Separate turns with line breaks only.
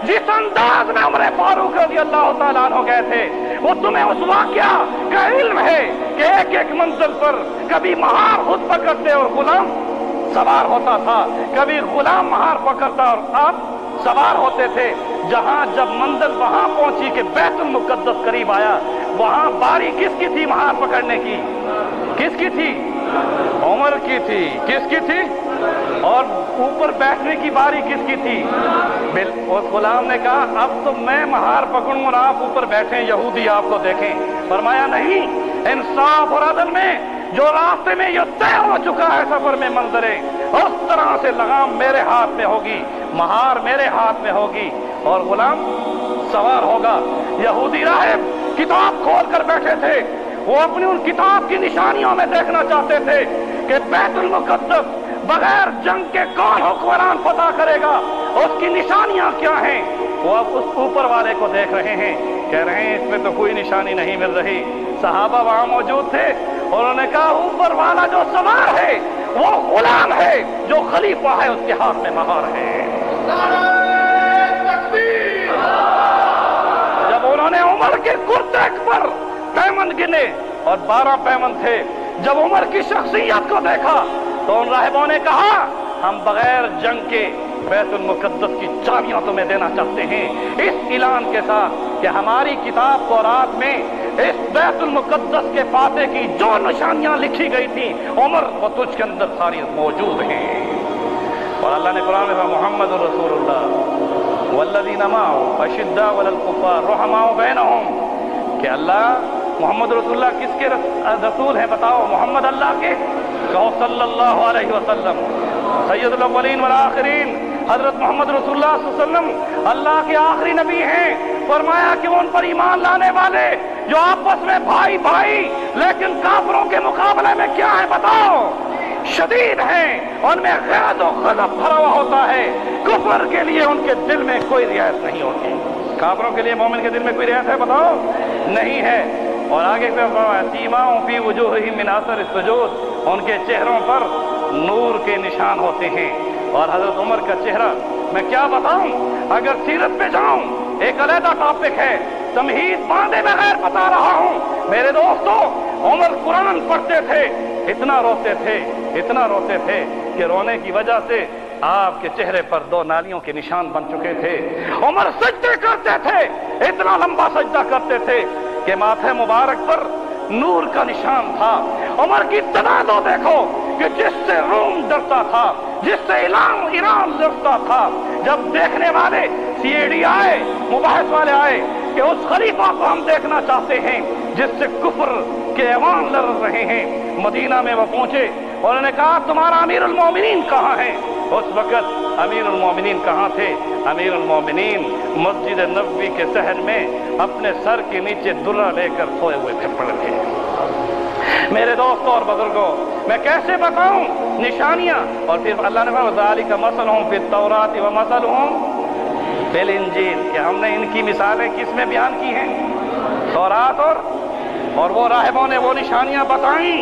जिस अंदाज में उमर फारूक रज़ी अल्लाह ताला अन्हु गए थे, वो तुम्हें उस वाक़या का इल्म है कि एक एक मंजिल पर कभी महार खुद पकड़ते और गुलाम सवार होता था, कभी गुलाम महार पकड़ता और आप सवार होते थे। जहां जब मंजिल वहां पहुंची कि बैतुल मुक़द्दस करीब आया, वहां बारी किसकी थी महार पकड़ने की? किसकी थी? उमर की थी। किसकी थी? और ऊपर बैठने की बारी किसकी थी? उस गुलाम ने कहा अब तो मैं महार पकड़ूं और आप ऊपर बैठे, यहूदी आपको देखें। फरमाया नहीं, इंसाफ और अदल में जो रास्ते में ये तय हो चुका है सफर में मंजरे, उस तरह से लगाम मेरे हाथ में होगी, महार मेरे हाथ में होगी और गुलाम सवार होगा। यहूदी राहिब किताब खोल कर बैठे थे, वो अपनी उन किताब की निशानियों में देखना चाहते थे कि बैतुल मुक़द्दस बगैर जंग के कौन हुक्मरान फतह करेगा, उसकी निशानियां क्या हैं। वो अब उस ऊपर वाले को देख रहे हैं, कह रहे हैं इसमें तो कोई निशानी नहीं मिल रही। सहाबा वहां मौजूद थे, उन्होंने कहा ऊपर वाला जो सवार है वो गुलाम है, जो खलीफा है उसके हाथ में महार है। जब उन्होंने उमर के कुर्ते पर पैमंद गिने और 12 पैमंद थे, जब उमर की शख्सियत को देखा तो उन राहिबों ने कहा हम बगैर जंग के बैतुल मुक़द्दस की चाबियां तुम्हें देना चाहते हैं, इस ऐलान के साथ कि हमारी किताब तौरात में इस बैतुल मुक़द्दस के फाते की जो निशानियां लिखी गई थी उमर वो तुझके अंदर सारी मौजूद हैं। और अल्लाह ने कुरान में कहा मोहम्मद रसूलुल्लाह वल्लज़ीना माअहु अशिद्दाउ अलल कुफ़ार रुहमाउ बैनहुम, कि अल्लाह मोहम्मद रसूलुल्लाह किसके रसूल हैं बताओ? मोहम्मद अल्लाह के। कहो सल्लल्लाहु अलैहि वसल्लम सैयदुल अव्वलीन वल आखिरीन, हजरत मोहम्मद रसूलुल्लाह सल्लल्लाहु अलैहि वसल्लम अल्लाह के आखिरी नबी हैं। फरमाया कि उन पर ईमान लाने वाले जो आपस में भाई भाई लेकिन काफिरों के मुकाबले में क्या है बताओ? शदीद हैं, उनमें ग़ज़ब और ग़ज़ब भरा हुआ होता है। कुफ्र के लिए उनके दिल में कोई रियायत नहीं होती। काफिरों के लिए मोमिन के दिल में कोई रियायत है बताओ? नहीं है। और आगे सीमाओं फी वजूहिहिम मिन असर सुजूद, उनके चेहरों पर नूर के निशान होते हैं। और हजरत उमर का चेहरा मैं क्या बताऊं, अगर सीरत पे जाऊं एक अलग टॉपिक है, तमहीद बांधे बगैर बता रहा हूं। मेरे दोस्तों, उमर कुरान पढ़ते थे, इतना रोते थे, इतना रोते थे कि रोने की वजह से आपके चेहरे पर 2 नालियों के निशान बन चुके थे। उमर सजदे करते थे, इतना लंबा सजदा करते थे कि माथे मुबारक पर नूर का निशान था। उमर की तनादो देखो कि जिससे रोम डरता था, जिससे ईरान डरता था। जब देखने वाले सीएडी आए, मुबाहिस वाले आए कि उस खलीफा को हम देखना चाहते हैं जिससे कुफ्र के ऐवान लड़ रहे हैं, मदीना में वो पहुंचे। उन्होंने कहा तुम्हारा अमीरुल मोमिनीन कहाँ है? उस वक़्त अमीरुल मोमिनीन कहाँ थे? अमीरुल मोमिनीन मस्जिद नबवी के सहन में अपने सर के नीचे दुर्रा लेकर सोए हुए थे, पड़े थे। मेरे दोस्तों और बुजुर्गों, मैं कैसे बताऊं निशानियां? और फिर अल्लाह ने कहा ज़ालिका मसलुहुम फित तौरात व मसलुहुम फिल इंजील, कि हमने इनकी मिसालें किस में बयान की हैं? तौरात और वो राहिबों ने वो निशानियां बताई